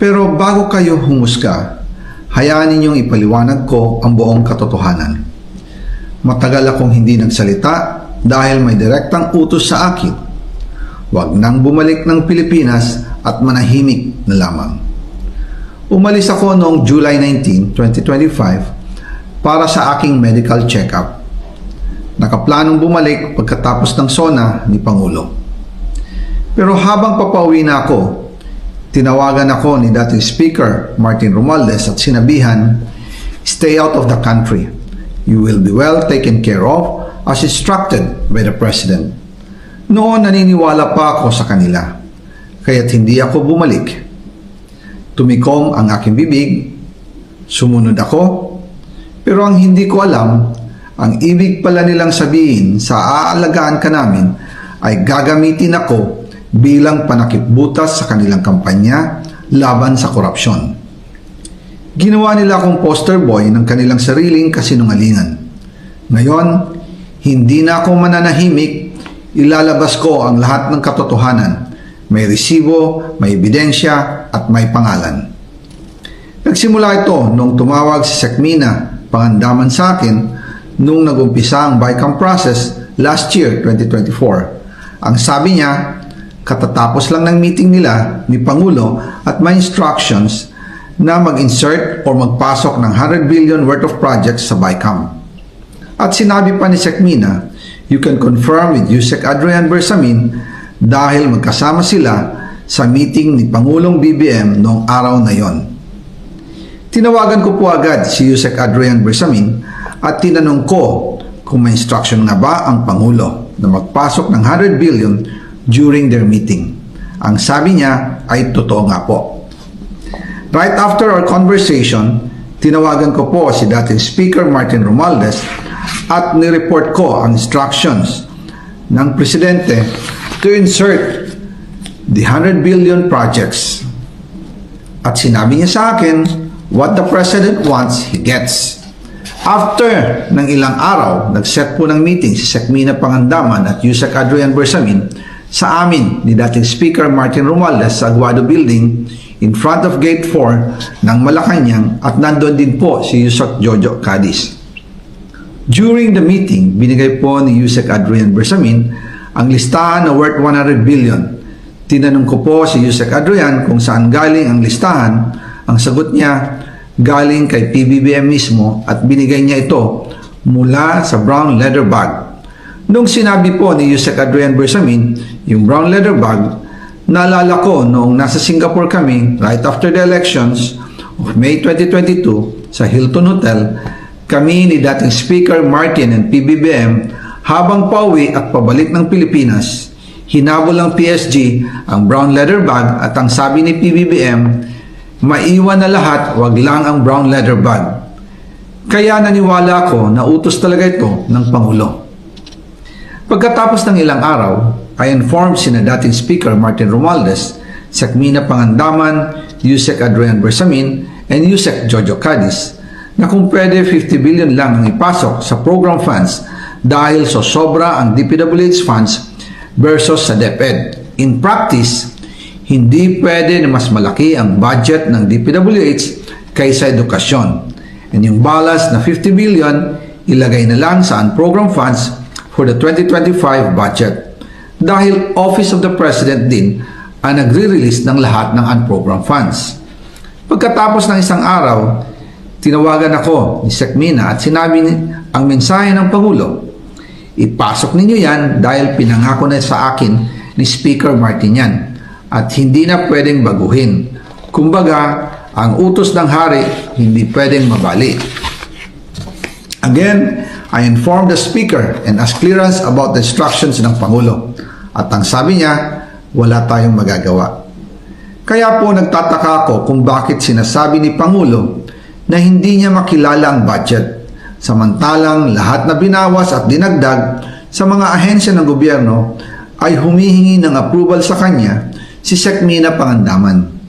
Pero bago kayo humusga, hayaan ninyong ipaliwanag ko ang buong katotohanan. Matagal akong hindi nagsalita dahil may direktang utos sa akin. Huwag nang bumalik ng Pilipinas at manahimik na lamang. Umalis ako noong July 19, 2025 para sa aking medical check-up. Nakaplanong bumalik pagkatapos ng SONA ni Pangulo. Pero habang papauwi na ako, tinawagan ako ni dating Speaker Martin Romualdez at sinabihan, "Stay out of the country. You will be well taken care of as instructed by the President." Noon naniniwala pa ako sa kanila, kaya't hindi ako bumalik. Tumikom ang aking bibig, sumunod ako, pero ang hindi ko alam, ang ibig pala nilang sabihin sa aalagaan ka namin ay gagamitin ako bilang panakipbutas sa kanilang kampanya laban sa korupsyon. Ginawa nila akong poster boy ng kanilang sariling kasinungalingan. Ngayon, hindi na ako mananahimik, ilalabas ko ang lahat ng katotohanan. May resibo, may ebidensya, at may pangalan. Nagsimula ito nung tumawag si Sekmina Pangandaman sa akin nung nagumpisa ang BICAM process last year, 2024. Ang sabi niya, katatapos lang ng meeting nila ni Pangulo at may instructions na mag-insert o magpasok ng 100 billion worth of projects sa BICAM. At sinabi pa ni Sekmina, you can confirm with Yusek Adrian Bersamin dahil magkasama sila sa meeting ni Pangulong BBM noong araw na yon. Tinawagan ko po agad si Yusek Adrian Bersamin at tinanong ko kung may instruction nga ba ang Pangulo na magpasok ng 100 billion during their meeting. Ang sabi niya ay totoo nga po. Right after our conversation, tinawagan ko po si dating Speaker Martin Romualdez at nireport ko ang instructions ng Presidente to insert the 100 billion projects. At sinabi niya sa akin, what the President wants, he gets. After ng ilang araw, nag-set po ng meeting si Sekmina Pangandaman at Yusek Adrian Bersamin sa amin ni dating Speaker Martin Romualdez sa Aguado Building in front of Gate 4 ng Malacanang at nandoon din po si Yusek Jojo Cadiz. During the meeting, binigay po ni Yusek Adrian Bersamin ang listahan na worth 100 billion. Tinanong ko po si Yusek Adrian kung saan galing ang listahan. Ang sagot niya, galing kay PBBM mismo at binigay niya ito mula sa brown leather bag. Nung sinabi po ni Yusek Adrian Bersamin, yung brown leather bag, naalala ko noong nasa Singapore kami right after the elections of May 2022 sa Hilton Hotel, kami ni dating Speaker Martin and PBBM habang pauwi at pabalik ng Pilipinas, hinabol ng PSG ang brown leather bag at ang sabi ni PBBM, maiwan na lahat, wag lang ang brown leather bag. Kaya naniwala ako na utos talaga ito ng Pangulo. Pagkatapos ng ilang araw, I informed sina dating Speaker Martin Romualdez, Sekmina Pangandaman, Yusek Adrian Bersamin, and Yusek Jojo Cadiz na kung pwede 50 billion lang ang ipasok sa program funds dahil so sobra ang DPWH funds versus sa DepEd. In practice, hindi pwede na mas malaki ang budget ng DPWH kaysa edukasyon. And yung balance na 50 billion, ilagay na lang sa unprogrammed funds for the 2025 budget. Dahil Office of the President din ang nagre-release ng lahat ng unprogrammed funds. Pagkatapos ng isang araw, tinawagan ako ni Sekmina at sinabi ang mensahe ng Pangulo, ipasok ninyo yan dahil pinangako na sa akin ni Speaker Martin yan at hindi na pwedeng baguhin. Kumbaga, ang utos ng hari hindi pwedeng mabali. Again, I informed the Speaker and asked clearance about the instructions ng Pangulo. At ang sabi niya, wala tayong magagawa. Kaya po nagtataka ako kung bakit sinasabi ni Pangulo na hindi niya makilala ang budget, samantalang lahat na binawas at dinagdag sa mga ahensya ng gobyerno ay humihingi ng approval sa kanya si Sekmina Pangandaman.